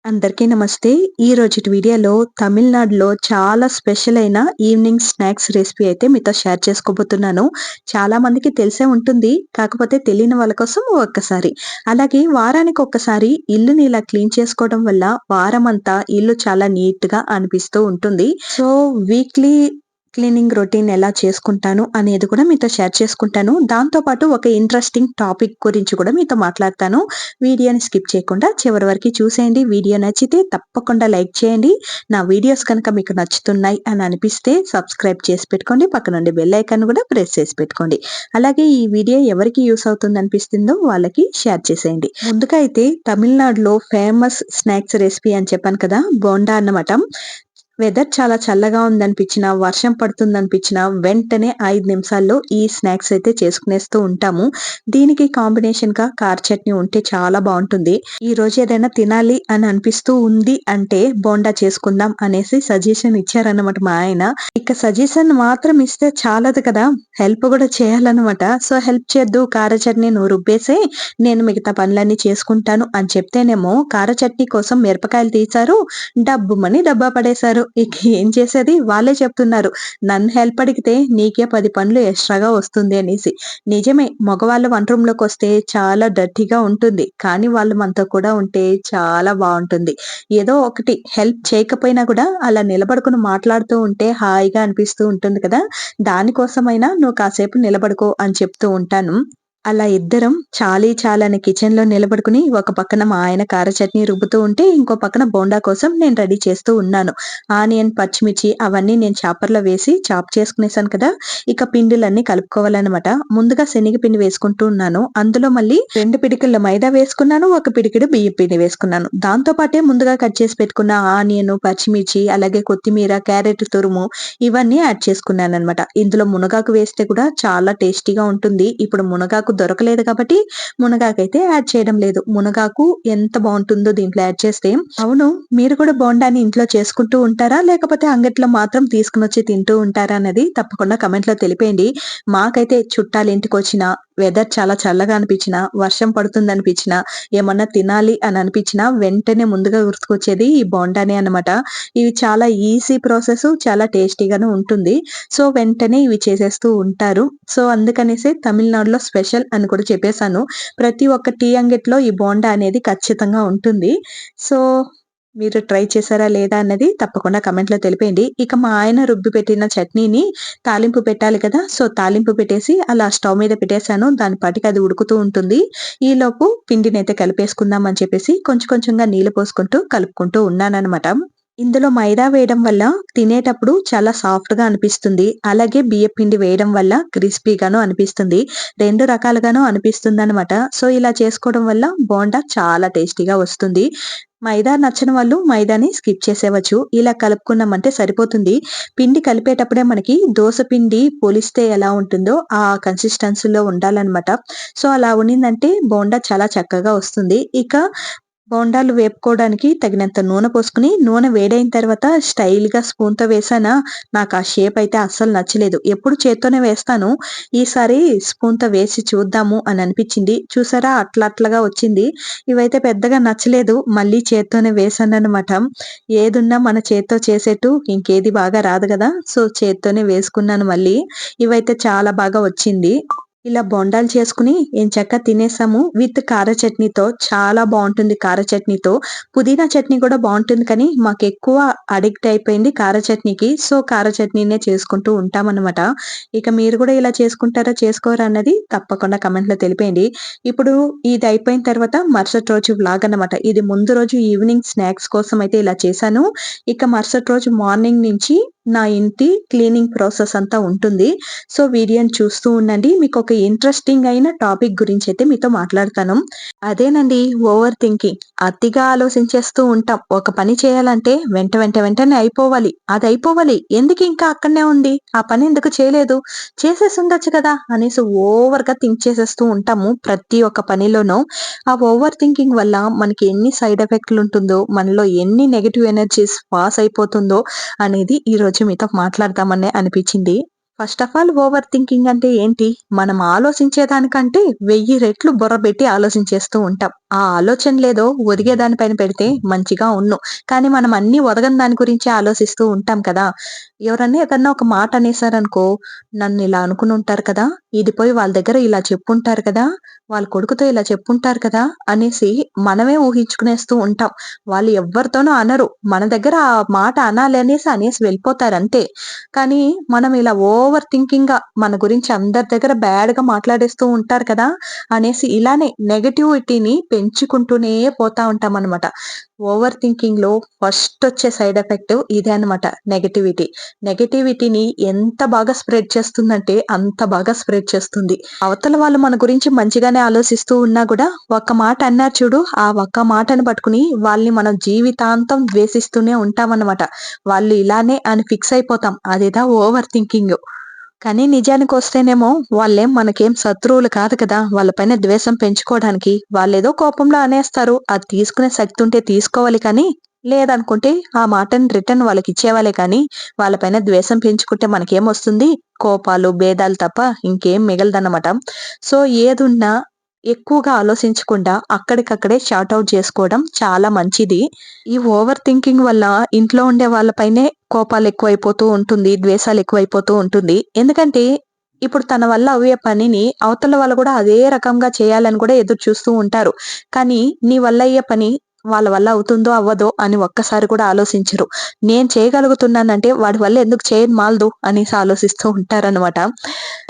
అందరికీ నమస్తే. ఈ రోజుటి వీడియోలో తమిళనాడులో చాలా స్పెషల్ అయిన ఈవినింగ్ స్నాక్స్ రెసిపీ అయితే మీతో షేర్ చేసుకోబోతున్నాను. చాలా మందికి తెలిసే ఉంటుంది. కాకపోతే తెలియని వాళ్ళ కోసం ఒక్కసారి. అలాగే వారానికి ఒక్కసారి ఇల్లుని ఇలా క్లీన్ చేసుకోవడం వల్ల వారమంతా ఇల్లు చాలా నీట్‌గా అనిపిస్తూ ఉంటుంది. సో, వీక్లీ క్లీనింగ్ రొటీన్ ఎలా చేసుకుంటాను అనేది కూడా మీతో షేర్ చేసుకుంటాను. దాంతో పాటు ఒక ఇంట్రెస్టింగ్ టాపిక్ గురించి కూడా మీతో మాట్లాడతాను. వీడియోని స్కిప్ చేయకుండా చివరి వరకు చూసేయండి. వీడియో నచ్చితే తప్పకుండా లైక్ చేయండి. నా వీడియోస్ కనుక మీకు నచ్చుతున్నాయి అని అనిపిస్తే సబ్స్క్రైబ్ చేసి పెట్టుకోండి. పక్కనుండి బెల్ ఐకాన్ కూడా ప్రెస్ చేసి పెట్టుకోండి. అలాగే ఈ వీడియో ఎవరికి యూస్ అవుతుంది అనిపిస్తుందో వాళ్ళకి షేర్ చేసేయండి. ముందుగా అయితే తమిళనాడులో ఫేమస్ స్నాక్స్ రెసిపీ అని చెప్పాను కదా! బోండా అన్నమాట. వెదర్ చాలా చల్లగా ఉందనిపించినా, వర్షం పడుతుందనిపించినా వెంటనే 5 నిమిషాల్లో ఈ స్నాక్స్ అయితే చేసుకునేస్తూ ఉంటాము. దీనికి కాంబినేషన్‌గా కార చట్నీ ఉంటే చాలా బావుంటుంది. ఈరోజు ఏదైనా తినాలి అని అనిపిస్తూ ఉంది అంటే బోండా చేసుకుందాం అనేసి సజెషన్ ఇచ్చారన్నమాట మా ఆయన. ఇక సజెషన్ మాత్రం ఇస్తే చాలదు కదా! హెల్ప్ కూడా చేయాలన్నమాట. సో, హెల్ప్ చేద్దు కార చట్నీ నువ్వు రుబ్బేసేయి, నేను మిగతా పనులన్నీ చేసుకుంటాను అని చెప్తేనేమో కార చట్నీ కోసం మిరపకాయలు తీశారు. డబ్బుమని డబ్బా పడేశారు. ఇక ఏం చేసేది? వాళ్ళే చెప్తున్నారు. నన్ను హెల్ప్ అడిగితే నీకే 10 పనులు ఎక్స్‌ట్రాగా వస్తుంది అనేసి. నిజమే, మగవాళ్ళు వంట రూమ్‌లోకొస్తే చాలా డర్టీగా ఉంటుంది. కానీ వాళ్ళు మనతో కూడా ఉంటే చాలా బావుంటుంది. ఏదో ఒకటి హెల్ప్ చేయకపోయినా కూడా అలా నిలబడుకొని మాట్లాడుతూ ఉంటే హాయిగా అనిపిస్తూ ఉంటుంది కదా! దానికోసమైనా నువ్వు కాసేపు నిలబడుకో అని చెప్తూ ఉంటాను. అలా ఇద్దరం చాలీ కిచెన్‌లో నిలబడుకొని ఒక పక్కన మా ఆయన కార చట్నీ రుబ్బుతూ ఉంటే, ఇంకో పక్కన బోండా కోసం నేను రెడీ చేస్తూ ఉన్నాను. ఆనియన్, పచ్చిమిర్చి అవన్నీ నేను చాపర్‌లో వేసి చాప్ చేసుకునేసాను కదా! ఇక పిండిలన్నీ కలుపుకోవాలనమాట. ముందుగా శనగపిండి వేసుకుంటూ ఉన్నాను. అందులో మళ్ళీ 2 పిడికిళ్ళ మైదా వేసుకున్నాను. ఒక పిడికెడు బియ్యపు పిండి వేసుకున్నాను. దాంతో పాటే ముందుగా కట్ చేసి పెట్టుకున్న ఆనియను, పచ్చిమిర్చి, అలాగే కొత్తిమీర, క్యారెట్ తురుము ఇవన్నీ యాడ్ చేసుకున్నాననమాట. ఇందులో మునగాకు వేస్తే కూడా చాలా టేస్టీగా ఉంటుంది. ఇప్పుడు మునగాకు దొరకలేదు కాబట్టి మునగాకైతే యాడ్ చేయడం లేదు. మునగాకు ఎంత బావుంటుందో దీంట్లో యాడ్ చేస్తే. అవును, మీరు కూడా బోండాని ఇంట్లో చేసుకుంటూ ఉంటారా? లేకపోతే అంగట్లో మాత్రం తీసుకొనొచ్చి తింటూ ఉంటారా అన్నది తప్పకుండా కామెంట్‌లో తెలిపేయండి. మాకైతే చుట్టాలు ఇంటికొచ్చినా, వెదర్ చాలా చల్లగా అనిపించినా, వర్షం పడుతుందనిపించినా, ఏమన్నా తినాలి అని అనిపించినా వెంటనే ముందుగా గుర్తుకొచ్చేది ఈ బోండానే అన్నమాట. ఇవి చాలా ఈజీ ప్రాసెస్, చాలా టేస్టీగాను ఉంటుంది. సో, వెంటనే ఇవి చేసేస్తూ ఉంటారు. సో, అందుకనేసే తమిళనాడులో స్పెషల్ అని కూడా చెప్పేసాను. ప్రతి ఒక్క టీ అంగట్లో ఈ బోండా అనేది ఖచ్చితంగా ఉంటుంది. సో, మీరు ట్రై చేశారా లేదా అన్నది తప్పకుండా కామెంట్‌లో తెలిపేయండి. ఇక మా ఆయన రుబ్బి పెట్టిన చట్నీని తాలింపు పెట్టాలి కదా! సో, తాలింపు పెట్టేసి అలా స్టవ్ మీద పెట్టేసాను. దాని పాటికి అది ఉడుకుతూ ఉంటుంది. ఈలోపు పిండినైతే కలిపేసుకుందాం అని చెప్పేసి కొంచెం కొంచెంగా నీళ్లు పోసుకుంటూ కలుపుకుంటూ ఉన్నాననమాట. ఇందులో మైదా వేయడం వల్ల తినేటప్పుడు చాలా సాఫ్ట్‌గా అనిపిస్తుంది. అలాగే బియ్యపు పిండి వేయడం వల్ల క్రిస్పీగాను అనిపిస్తుంది. 2 రకాలుగాను అనిపిస్తుందనమాట. సో, ఇలా చేసుకోవడం వల్ల బోండా చాలా టేస్టీగా వస్తుంది. మైదా నచ్చని వాళ్ళు మైదాని స్కిప్ చేసేయవచ్చు. ఇలా కలుపుకున్నామంటే సరిపోతుంది. పిండి కలిపేటప్పుడే మనకి దోస పిండి పులిస్తే ఎలా ఉంటుందో ఆ కన్సిస్టెన్సీలో ఉండాలనమాట. సో, అలా ఉన్నిందంటే బోండా చాలా చక్కగా వస్తుంది. ఇక బోండాలు వేపుకోవడానికి తగినంత నూనె పోసుకొని, నూనె వేడైన తర్వాత స్టైల్‌గా స్పూన్‌తో వేశానా, నాకు ఆ షేప్ అయితే అస్సలు నచ్చలేదు. ఎప్పుడు చేత్తోనే వేస్తాను. ఈసారి స్పూన్‌తో వేసి చూద్దాము అని అనిపించింది. చూసారా, అట్లా అట్లగా వచ్చింది. ఇవైతే పెద్దగా నచ్చలేదు. మళ్ళీ చేత్తోనే వేశాననమాట. ఏదున్నా మన చేత్తో చేసేట్టు ఇంకేది బాగా రాదు గదా! సో, చేత్తోనే వేసుకున్నాను మళ్ళీ. ఇవైతే చాలా బాగా వచ్చింది. ఇలా బొండాలు చేసుకొని ఎంచక్కా తినేసాము. విత్ కార చట్నీతో చాలా బావుంటుంది కార చట్నీతో. పుదీనా చట్నీ కూడా బావుంటుంది కానీ మాకెక్కువ అడిక్ట్ అయిపోయింది కార చట్నీకి. సో, కార చట్నీనే చేసుకుంటూ ఉంటామనమాట. ఇక మీరు కూడా ఇలా చేసుకుంటారా? చేసుకోరా? అన్నది తప్పకుండా కామెంట్‌లో తెలిపేయండి. ఇప్పుడు ఇది అయిపోయిన తర్వాత మరుసటి రోజు వ్లాగ్ అన్నమాట. ఇది ముందు రోజు ఈవినింగ్ స్నాక్స్ కోసం అయితే ఇలా చేశాను. ఇక మరుసటి రోజు మార్నింగ్ నుంచి నా ఇంటి క్లీనింగ్ ప్రాసెస్ అంతా ఉంటుంది. సో, వీడియోని చూస్తూ ఉండండి. మీకొక ఇంట్రెస్టింగ్ అయిన టాపిక్ గురించైతే మీతో మాట్లాడతాను. అదేనండి, ఓవర్ థింకింగ్. అతిగా ఆలోచించేస్తూ ఉంటాం. ఒక పని చేయాలంటే వెంటనే అయిపోవాలి. అదయిపోవాలి. ఎందుకింకా అక్కడనే ఉంది? ఆ పని ఎందుకు చేయలేదు? చేసేసుండొచ్చు కదా! అనేసి ఓవర్‌గా థింక్ చేసేస్తూ ఉంటాము ప్రతి ఒక్క పనిలోనూ. ఆ ఓవర్ థింకింగ్ వల్ల మనకి ఎన్ని సైడ్ ఎఫెక్ట్‌లుంటుందో, మనలో ఎన్ని నెగెటివ్ ఎనర్జీస్ పాస్ అయిపోతుందో అనేది ఈరోజు మీతో మాట్లాడదామనే అనిపిచ్చింది. First of all over thinking అంటే ఏంటి? మనం ఆలోచించేదానికంటే 1000 రెట్లు బుర్ర పెట్టి ఆలోచించేస్తూ ఉంటాం. ఆ ఆలోచనలేదో ఒదిగే దాని పైన పెడితే మంచిగా ఉండును. కానీ మనం అన్నీ ఒదగని దాని గురించే ఆలోచిస్తూ ఉంటాం కదా! ఎవరన్నా ఏదన్నా ఒక మాట అనేసారనుకో, నన్నిలా అనుకునుంటారు కదా! ఇది పోయి వాళ్ళ దగ్గర ఇలా చెప్పుంటారు కదా! వాళ్ళ కొడుకుతో ఇలా చెప్పుంటారు కదా! అనేసి మనమే ఊహించుకునేస్తూ ఉంటాం. వాళ్ళు ఎవ్వరితోనూ అనరు. మన దగ్గర ఆ మాట అనేసి వెళ్ళిపోతారంతే. కానీ మనం ఇలా ఓవర్ థింకింగ్‌గా మన గురించి అందరి దగ్గర బ్యాడ్‌గా మాట్లాడేస్తూ ఉంటారు కదా! అనేసి ఇలానే నెగటివిటీని పెంచుకుంటూనే పోతా ఉంటామనమాట. ఓవర్ థింకింగ్‌లో ఫస్టొచ్చే సైడ్ ఎఫెక్ట్ ఇదే అనమాట నెగటివిటీ. నెగటివిటీని ఎంత బాగా స్ప్రెడ్ చేస్తుందంటే అంత బాగా స్ప్రెడ్ చేస్తుంది. అవతల వాళ్ళు మన గురించి మంచిగానే ఆలోచిస్తూ ఉన్నా గూడా ఒక్క మాట అన్నారు చూడు, ఆ ఒక్క మాటను పట్టుకుని వాళ్ళని మనం జీవితాంతం ద్వేషిస్తూనే ఉంటామనమాట. వాళ్ళు ఇలానే అని ఫిక్స్ అయిపోతాం. అదేదా ఓవర్ థింకింగు. కానీ నిజానికొస్తేనేమో వాళ్ళేం మనకేం శత్రువులు కాదు కదా! వాళ్ళ పైన ద్వేషం పెంచుకోవడానికి. వాళ్ళేదో కోపంలో అనేస్తారు. అది తీసుకునే శక్తి ఉంటే తీసుకోవాలి కానీ, లేదనుకుంటే ఆ మాటని రిటర్న్ వాళ్ళకిచ్చేవాళ్ళే కానీ, వాళ్ళ పైన ద్వేషం పెంచుకుంటే మనకేమొస్తుంది? కోపాలు, భేదాలు తప్ప ఇంకేం మిగలదన్నమాట. సో, ఏదున్నా ఎక్కువగా ఆలోచించకుండా అక్కడికక్కడే షార్ట్ ఔట్ చేసుకోవడం చాలా మంచిది. ఈ ఓవర్ థింకింగ్ వల్ల ఇంట్లో ఉండే వాళ్ళ పైనే కోపాలెక్కువైపోతూ ఉంటుంది. ద్వేషాలెక్కువైపోతూ ఉంటుంది. ఎందుకంటే, ఇప్పుడు తన వల్ల అయ్యే పనిని అవతల వాళ్ళు గూడా అదే రకంగా చేయాలని కూడా ఎదురు చూస్తూ ఉంటారు. కానీ, నీ వల్ల అయ్యే పని వాళ్ళ వల్ల అవుతుందో, అవ్వదో అని ఒక్కసారి కూడా ఆలోచించరు. నేను చేయగలుగుతున్నానంటే వాడి వల్ల ఎందుకు చేయని మాలదు అనేసి ఆలోచిస్తూ ఉంటారనమాట.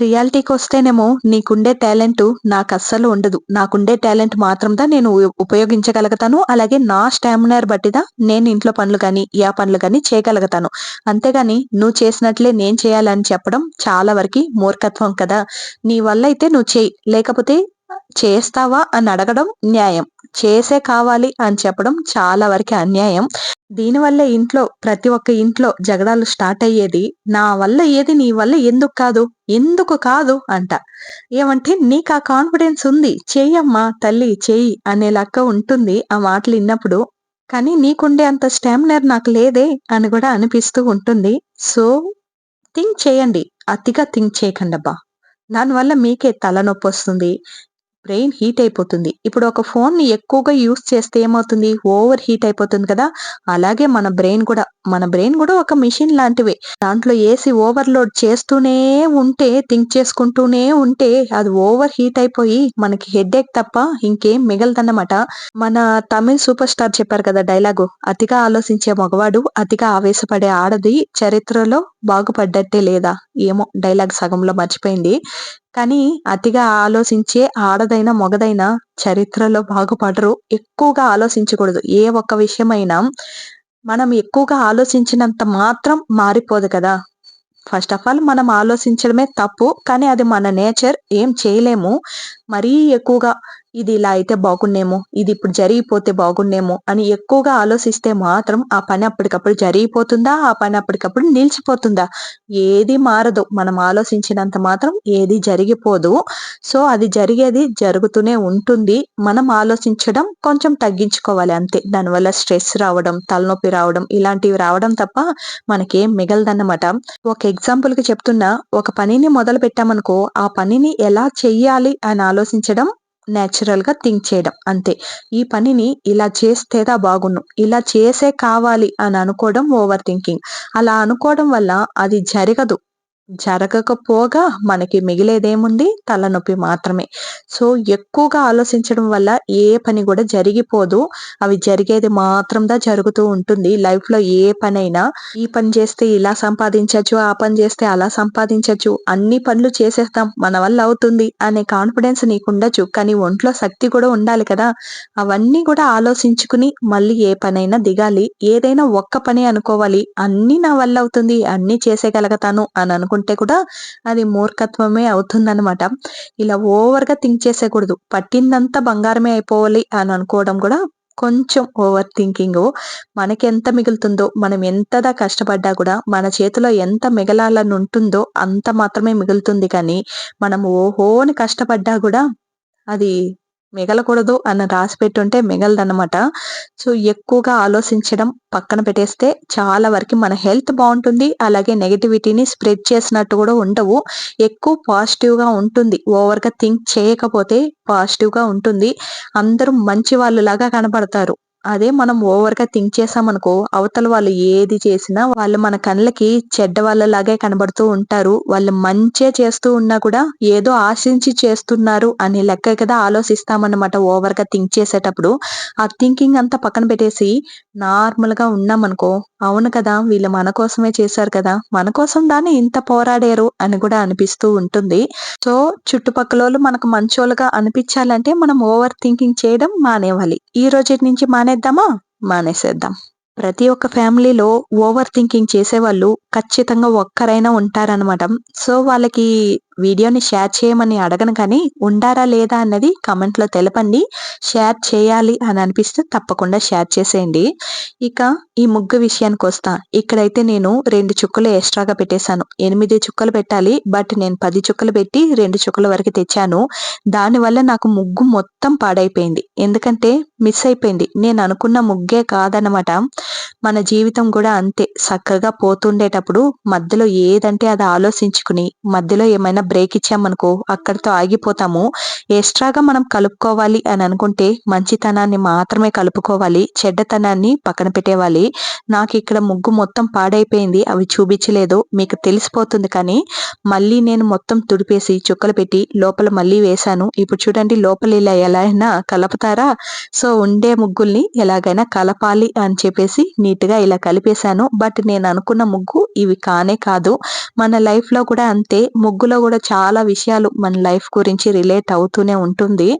రియాలిటీకొస్తేనేమో నీకుండే టాలెంటు నాకస్సలు ఉండదు. నాకుండే టాలెంట్ మాత్రందా నేను ఉపయోగించగలుగుతాను. అలాగే నా స్టామినాని బట్టిదా నేను ఇంట్లో పనులు గాని, పనులు గాని చేయగలుగుతాను. అంతేగాని నువ్వు చేసినట్లే నేను చేయాలని చెప్పడం చాలా వరకి మూర్ఖత్వం కదా! నీ వల్లైతే నువ్వు చెయి. లేకపోతే చేస్తావా అని అడగడం న్యాయం. చేసే కావాలి అని చెప్పడం చాలా వరకి అన్యాయం. దీనివల్లే ఇంట్లో ప్రతి ఒక్క ఇంట్లో జగడాలు స్టార్ట్ అయ్యేది. నా వల్ల ఏది నీ వల్ల ఎందుకు కాదు? ఎందుకు కాదు అంట. ఏమంటే నీకా కాన్ఫిడెన్స్ ఉంది. చెయ్యమ్మా తల్లి చెయ్యి అనేలాగా ఉంటుంది ఆ మాటలు ఇన్నప్పుడు. కానీ నీకుండే అంత స్టామినర్ నాకు లేదే అని గూడా అనిపిస్తూ ఉంటుంది. సో, థింక్ చేయండి. అతిగా థింక్ చేయకండబ్బా! దానివల్ల మీకే తలనొప్పొస్తుంది. బ్రెయిన్ హీట్ అయిపోతుంది. ఇప్పుడు ఒక ఫోన్‌ని ఎక్కువగా యూజ్ చేస్తే ఏమవుతుంది? ఓవర్ హీట్ అయిపోతుంది కదా! అలాగే మన బ్రెయిన్ గూడా ఒక మెషిన్ లాంటివే. దాంట్లో ఏసి ఓవర్‌లోడ్ చేస్తూనే ఉంటే, థింక్ చేసుకుంటూనే ఉంటే, అది ఓవర్ హీట్ అయిపోయి మనకి హెడ్‌ఏక్ తప్ప ఇంకేం మిగలదన్నమాట. మన తమిళ్ సూపర్ స్టార్ చెప్పారు కదా డైలాగు. "అతిగా ఆలోచించే మగవాడు, అతిగా ఆవేశపడే ఆడది చరిత్రలో బాగుపడ్డట్టే లేదా?" ఏమో డైలాగ్ సగంలో మర్చిపోయింది. కానీ అతిగా ఆలోచించే ఆడదైనా, మగదైనా చరిత్రలో బాగుపడరు. ఎక్కువగా ఆలోచించకూడదు. ఏ ఒక్క విషయమైనా మనం ఎక్కువగా ఆలోచించినంత మాత్రం మారిపోదు కదా! ఫస్ట్ ఆఫ్ ఆల్ మనం ఆలోచించడమే తప్పు. కానీ అది మన నేచర్. ఏం చేయలేము. మరీ ఎక్కువగా ఇది ఇలా అయితే బాగున్నేమో, ఇది ఇప్పుడు జరిగిపోతే బాగున్నేమో అని ఎక్కువగా ఆలోచిస్తే మాత్రం ఆ పని అప్పటికప్పుడు జరిగిపోతుందా? ఆ పని అప్పటికప్పుడు నిలిచిపోతుందా? ఏది మారదు. మనం ఆలోచించినంత మాత్రం ఏది జరిగిపోదు. సో, అది జరిగేది జరుగుతూనే ఉంటుంది. మనం ఆలోచించడం కొంచెం తగ్గించుకోవాలి అంతే. దానివల్ల స్ట్రెస్ రావడం, తలనొప్పి రావడం ఇలాంటివి రావడం తప్ప మనకేం మిగలదన్నమాట. ఒక ఎగ్జాంపుల్‌కి చెప్తున్నా. ఒక పనిని మొదలుపెట్టామనుకో, ఆ పనిని ఎలా చెయ్యాలి అని ఆలోచించడం, నేచురల్‌గా థింక్ చేయడం అంతే. ఈ పనిని ఇలా చేస్తేదా బాగున్ను. ఇలా చేసే కావాలి అని అనుకోవడం ఓవర్ థింకింగ్. అలా అనుకోవడం వల్ల అది జరగదు. జరగకపోగా మనకి మిగిలేదేముంది? తలనొప్పి మాత్రమే. సో, ఎక్కువగా ఆలోచించడం వల్ల ఏ పని గూడా జరిగిపోదు. అవి జరిగేది మాత్రందా జరుగుతూ ఉంటుంది. లైఫ్‌లో ఏ పనైనా ఈ పని చేస్తే ఇలా సంపాదించొచ్చు, ఆ పని చేస్తే అలా సంపాదించొచ్చు. అన్ని పనులు చేసేస్తాం. మన వల్ల అవుతుంది అనే కాన్ఫిడెన్స్ నీకుండొచ్చు. కానీ ఒంట్లో శక్తి కూడా ఉండాలి కదా! అవన్నీ కూడా ఆలోచించుకుని మళ్ళీ ఏ పనైనా దిగాలి. ఏదైనా ఒక్క పనే అనుకోవాలి. అన్నీ నా వల్ల అవుతుంది. అన్నీ చేసేయగలుగుతాను అని అనుకుంటే కూడా అది మూర్ఖత్వమే అవుతుందనమాట. ఇలా ఓవర్‌గా థింక్ చేసేయకూడదు. పట్టిందంతా బంగారమే అయిపోవాలి అని అనుకోవడం కూడా కొంచెం ఓవర్ థింకింగు. మనకెంత మిగులుతుందో, మనం ఎంతగా కష్టపడ్డా కూడా మన చేతిలో ఎంత మిగలాలని ఉంటుందో అంత మాత్రమే మిగులుతుంది కానీ, మనం ఓహో అని కష్టపడ్డా గూడా అది మిగలకూడదు అని రాసి పెట్టుంటే మిగలదనమాట. సో, ఎక్కువగా ఆలోచించడం పక్కన పెట్టేస్తే చాలా వరకి మన హెల్త్ బావుంటుంది. అలాగే నెగటివిటీని స్ప్రెడ్ చేసినట్టు గూడా ఉండవు. ఎక్కువ పాజిటివ్‌గా ఉంటుంది. ఓవర్‌గా థింక్ చేయకపోతే పాజిటివ్‌గా ఉంటుంది. అందరూ మంచి వాళ్ళలాగా కనపడతారు. అదే మనం ఓవర్‌గా థింక్ చేశామనుకో, అవతల వాళ్ళు ఏది చేసినా వాళ్ళు మన కళ్ళకి చెడ్డ వాళ్ళలాగే కనబడుతూ ఉంటారు. వాళ్ళు మంచే చేస్తూ ఉన్నా కూడా ఏదో ఆశించి చేస్తున్నారు అనే లెక్క కదా ఆలోచిస్తామన్నమాట ఓవర్‌గా థింక్ చేసేటప్పుడు. ఆ థింకింగ్ అంతా పక్కన పెట్టేసి నార్మల్‌గా ఉన్నామనుకో, అవును కదా! వీళ్ళు మన కోసమే చేశారు కదా! మన కోసం దాన్ని ఇంత పోరాడారు అని కూడా అనిపిస్తూ ఉంటుంది. సో, చుట్టుపక్కలోళ్ళు మనకు మంచోళ్ళుగా అనిపిచ్చాలంటే మనం ఓవర్ థింకింగ్ చేయడం మానేవాలి. ఈ రోజుటి నుంచి మానేద్దామా? మానేసేద్దాం. ప్రతి ఒక్క ఫ్యామిలీలో ఓవర్ థింకింగ్ చేసేవాళ్ళు ఖచ్చితంగా ఒక్కరైనా ఉంటారనమాట. సో, వాళ్ళకి వీడియోని షేర్ చేయమని అడగను కానీ, ఉండారా లేదా అన్నది కామెంట్‌లో తెలపండి. షేర్ చేయాలి అని అనిపిస్తే తప్పకుండా షేర్ చేసేయండి. ఇక ఈ ముగ్గు విషయానికొస్తా. ఇక్కడైతే నేను 2 చుక్కలు ఎక్స్‌ట్రాగా పెట్టేశాను. 8 చుక్కలు పెట్టాలి. బట్ నేను 10 చుక్కలు పెట్టి 2 చుక్కల వరకు తెచ్చాను. దానివల్ల నాకు ముగ్గు మొత్తం పాడైపోయింది. ఎందుకంటే మిస్ అయిపోయింది. నేను అనుకున్న ముగ్గే కాదనమాట. మన జీవితం గూడా అంతే. చక్కగా పోతుండేటప్పుడు మధ్యలో ఏదంటే అది ఆలోచించుకుని, మధ్యలో ఏమైనా బ్రేక్ ఇచ్చామనుకో అక్కడితో ఆగిపోతాము. ఎక్స్‌ట్రాగా మనం కలుపుకోవాలి అని అనుకుంటే మంచితనాన్ని మాత్రమే కలుపుకోవాలి. చెడ్డతనాన్ని పక్కన పెట్టేవాలి. నాకిక్కడ ముగ్గు మొత్తం పాడైపోయింది. అవి చూపించలేదు. మీకు తెలిసిపోతుంది కానీ, మళ్ళీ నేను మొత్తం తుడిపేసి చుక్కలు పెట్టి లోపల మళ్ళీ వేశాను. ఇప్పుడు చూడండి లోపల ఇలా ఎలా అయినా కలుపుతారా? సో, ఉండే ముగ్గుల్ని ఎలాగైనా కలపాలి అని చెప్పేసి నీట్‌గా ఇలా కలిపేశాను. బట్ నేను అనుకున్న ముగ్గు ఇవి కానే కాదు. మన లైఫ్‌లో కూడా అంతే. ముగ్గులో గూడా చాలా విషయాలు మన లైఫ్ గురించి రిలేట్ అవుతూనే ఉంటుంది.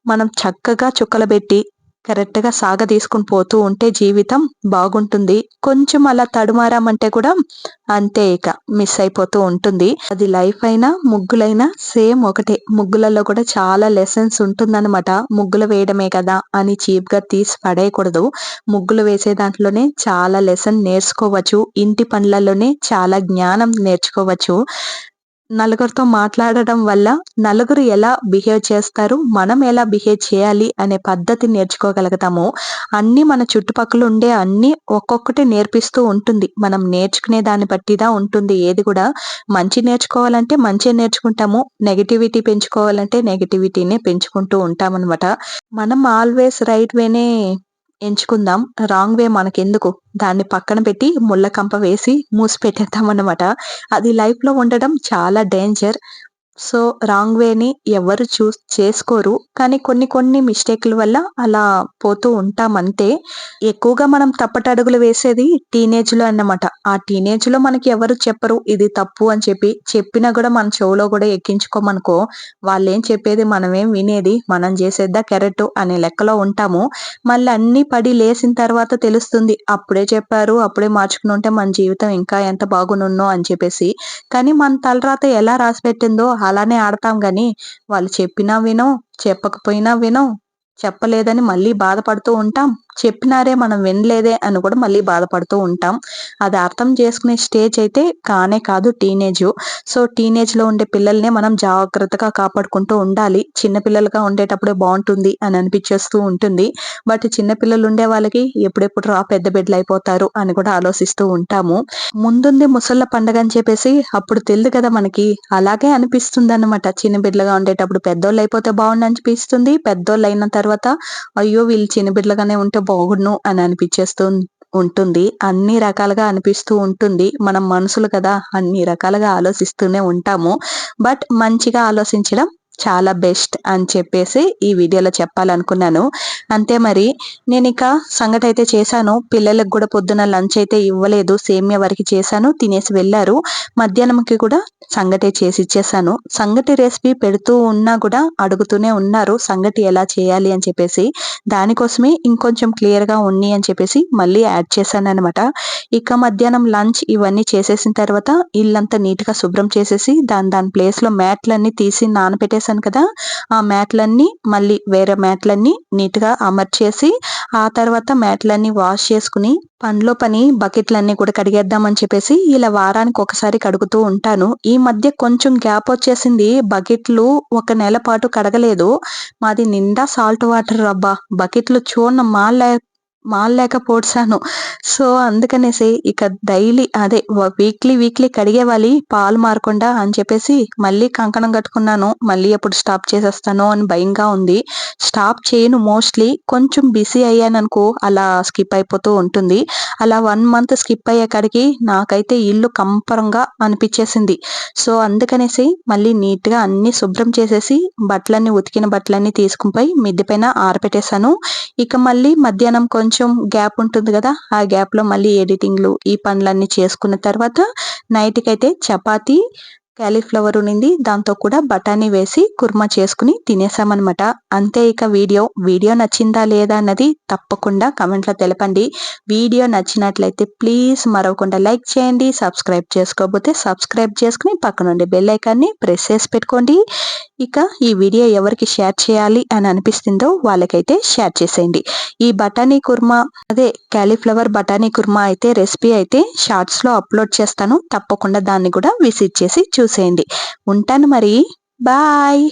మనం చక్కగా చుక్కలు బెట్టి కరెక్ట్‌గా సాగదీసుకొని పోతూ ఉంటే జీవితం బాగుంటుంది. కొంచెం అలా తడుమారామంటే కూడా అంతే ఇక మిస్ అయిపోతూ ఉంటుంది. అది లైఫ్ అయినా, ముగ్గులైనా సేమ్ ఒకటే. ముగ్గులలో కూడా చాలా లెసన్స్ ఉంటుందనమాట. ముగ్గులు వేయడమే కదా అని చీప్‌గా తీసి పడేయకూడదు. ముగ్గులు వేసే దాంట్లోనే చాలా లెసన్ నేర్చుకోవచ్చు. ఇంటి పనులలోనే చాలా జ్ఞానం నేర్చుకోవచ్చు. నలుగురితో మాట్లాడడం వల్ల నలుగురు ఎలా బిహేవ్ చేస్తారు, మనం ఎలా బిహేవ్ చేయాలి అనే పద్ధతి నేర్చుకోగలుగుతాము. అన్నీ మన చుట్టుపక్కల ఉండే అన్నీ ఒక్కొక్కటి నేర్పిస్తూ ఉంటుంది. మనం నేర్చుకునే దాన్ని బట్టిదా ఉంటుంది ఏది కూడా. మంచి నేర్చుకోవాలంటే మంచే నేర్చుకుంటాము. నెగటివిటీ పెంచుకోవాలంటే నెగటివిటీనే పెంచుకుంటూ ఉంటామనమాట. మనం ఆల్వేస్ రైట్ వేనే ఎంచుకుందాం. రాంగ్ వే మనకెందుకు? దాన్ని పక్కన పెట్టి ముళ్ళ కంప వేసి మూసి పెట్టేద్దామనమాట. అది లైఫ్‌లో ఉండడం చాలా డేంజర్. సో, రాంగ్ వేని ఎవరు చేసుకోరు. కానీ కొన్ని కొన్ని మిస్టేక్‌ల వల్ల అలా పోతూ ఉంటామంతే. ఎక్కువగా మనం తప్పటడుగులు వేసేది టీనేజ్‌లో అన్నమాట. ఆ టీనేజ్‌లో మనకి ఎవరు చెప్పరు ఇది తప్పు అని చెప్పి. చెప్పినా గూడా మన చెవులో గూడా ఎక్కించుకోమనుకో, వాళ్ళేం చెప్పేది మనమేం వినేది, మనం జేసేద్దా కరెక్టు అనే లెక్కలో ఉంటాము. మళ్ళీ అన్నీ పడి లేసిన తర్వాత తెలుస్తుంది. అప్పుడే చెప్పారు, అప్పుడే మార్చుకునుంటే మన జీవితం ఇంకా ఎంత బాగునున్నో అని చెప్పేసి. కానీ మన తలరాత ఎలా రాసిపెట్టిందో అలానే ఆడతాం గానీ, వాళ్ళు చెప్పినా వినం, చెప్పకపోయినా వినం. చెప్పలేదని మళ్ళీ బాధపడుతూ ఉంటాం. చెప్పినారే మనం వినలేదే అని కూడా మళ్ళీ బాధపడుతూ ఉంటాం. అది అర్థం చేసుకునే స్టేజ్ అయితే కానే కాదు టీనేజు. సో, టీనేజ్‌లో ఉండే పిల్లల్ని మనం జాగ్రత్తగా కాపాడుకుంటూ ఉండాలి. చిన్న పిల్లలుగా ఉండేటప్పుడే బావుంటుంది అని అనిపిచ్చేస్తూ ఉంటుంది. బట్ చిన్న పిల్లలు ఉండే వాళ్ళకి ఎప్పుడెప్పుడు పెద్ద బిడ్డలయిపోతారు అని కూడా ఆలోచిస్తూ ఉంటాము. ముందుంది ముసళ్ళ పండగ అని చెప్పేసి అప్పుడు తెలీదు కదా మనకి. అలాగే అనిపిస్తుందన్నమాట. చిన్న బిడ్డలుగా ఉండేటప్పుడు పెద్దోళ్ళయిపోతే బావుండనిపిస్తుంది. పెద్దోళ్ళయిన తర్వాత అయ్యో! వీళ్ళు చిన్న బిడ్డలుగానే ఉంటే బాగుండును అని అనిపిచ్చేస్తూ ఉంటుంది. అన్ని రకాలుగా అనిపిస్తూ ఉంటుంది. మనం మనుషులు కదా! అన్ని రకాలుగా ఆలోచిస్తూనే ఉంటాము. బట్ మంచిగా ఆలోచించడం చాలా బెస్ట్ అని చెప్పేసి ఈ వీడియోలో చెప్పాలనుకున్నాను. అంతే మరి. నేనిక సంగటయితే చేశాను. పిల్లలకి గూడా పొద్దున లంచ్ అయితే ఇవ్వలేదు. సేమ్యా వరకి చేశాను. తినేసి వెళ్లారు. మధ్యాహ్నంకి కూడా సంగటే చేసిచ్చేశాను. సంగటి రెసిపీ పెడుతూ ఉన్నా గూడా అడుగుతూనే ఉన్నారు. సంగటి ఎలా చేయాలి అని చెప్పేసి. దానికోసమే ఇంకొంచెం క్లియర్‌గా ఉన్ని అని చెప్పేసి మళ్ళీ యాడ్ చేశాననమాట. ఇక మధ్యాహ్నం లంచ్ ఇవన్నీ చేసేసిన తర్వాత ఇల్లంతా నీట్‌గా శుభ్రం చేసేసి దాని దాని ప్లేస్‌లో మ్యాట్‌లన్నీ తీసి నానబెట్టేసాను. చేశాను కదా, ఆ మ్యాట్లన్నీ మళ్ళీ వేరే మ్యాట్లన్నీ నీట్గా అమర్చేసి ఆ తర్వాత మ్యాట్లన్నీ వాష్ చేసుకుని పనిలో పని బకెట్లన్నీ కూడా కడిగేద్దామని చెప్పేసి ఇలా వారానికి ఒకసారి కడుగుతూ ఉంటాను. ఈ మధ్య కొంచెం గ్యాప్ వచ్చేసింది. బకెట్లు ఒక నెల పాటు కడగలేదు. మాది నిండా సాల్ట్ వాటర్ అబ్బా! బకెట్లు చూడన మాల్లేక పోడ్చాను. సో, అందుకనేసి ఇక డైలీ అదే వీక్లీ కడిగేవాలి పాలు మారకుండా అని చెప్పేసి మళ్ళీ కంకణం కట్టుకున్నాను. మళ్ళీ ఎప్పుడు స్టాప్ చేసేస్తానో అని భయంగా ఉంది. స్టాప్ చేయను మోస్ట్‌లీ. కొంచెం బిజీ అయ్యాననుకో అలా స్కిప్ అయిపోతూ ఉంటుంది. అలా 1 మంత్ స్కిప్ అయ్యేకాడికి నాకైతే ఇల్లు కంపరంగా అనిపిచ్చేసింది. సో, అందుకనేసి మళ్ళీ నీట్‌గా అన్నీ శుభ్రం చేసేసి ఉతికిన బట్టలన్నీ తీసుకొని పోయి మిద్దె పైన ఆరబెట్టేసాను. ఇక మళ్ళీ మధ్యాహ్నం కొంచెం గ్యాప్ ఉంటుంది గదా, ఆ గ్యాప్‌లో మళ్ళీ ఎడిటింగ్‌లు ఈ పనులన్నీ చేసుకున్న తర్వాత నైట్‌కైతే చపాతీ, కాలీఫ్లవర్ ఉండింది. దాంతో కూడా బఠానీ వేసి కుర్మా చేసుకొని తినేసామనమాట. అంతే ఇక వీడియో నచ్చిందా లేదా అన్నది తప్పకుండా కామెంట్‌లో తెలపండి. వీడియో నచ్చినట్లయితే ప్లీజ్ మరవకుండా లైక్ చేయండి. సబ్స్క్రైబ్ చేసుకోకపోతే సబ్స్క్రైబ్ చేసుకొని పక్కనుండే బెల్ ఐకాన్‌ని ప్రెస్ చేసి పెట్టుకోండి. ఇక ఈ వీడియో ఎవరికి షేర్ చేయాలి అని అనిపిస్తుందో వాళ్ళకైతే షేర్ చేసేయండి. ఈ బఠానీ కుర్మా కాలీఫ్లవర్ బఠానీ కుర్మా అయితే రెసిపీ అయితే షార్ట్స్‌లో అప్లోడ్ చేస్తాను. తప్పకుండా దాన్ని కూడా విజిట్ చేసి చూసేయండి. ఉంటాను మరి. బాయ్.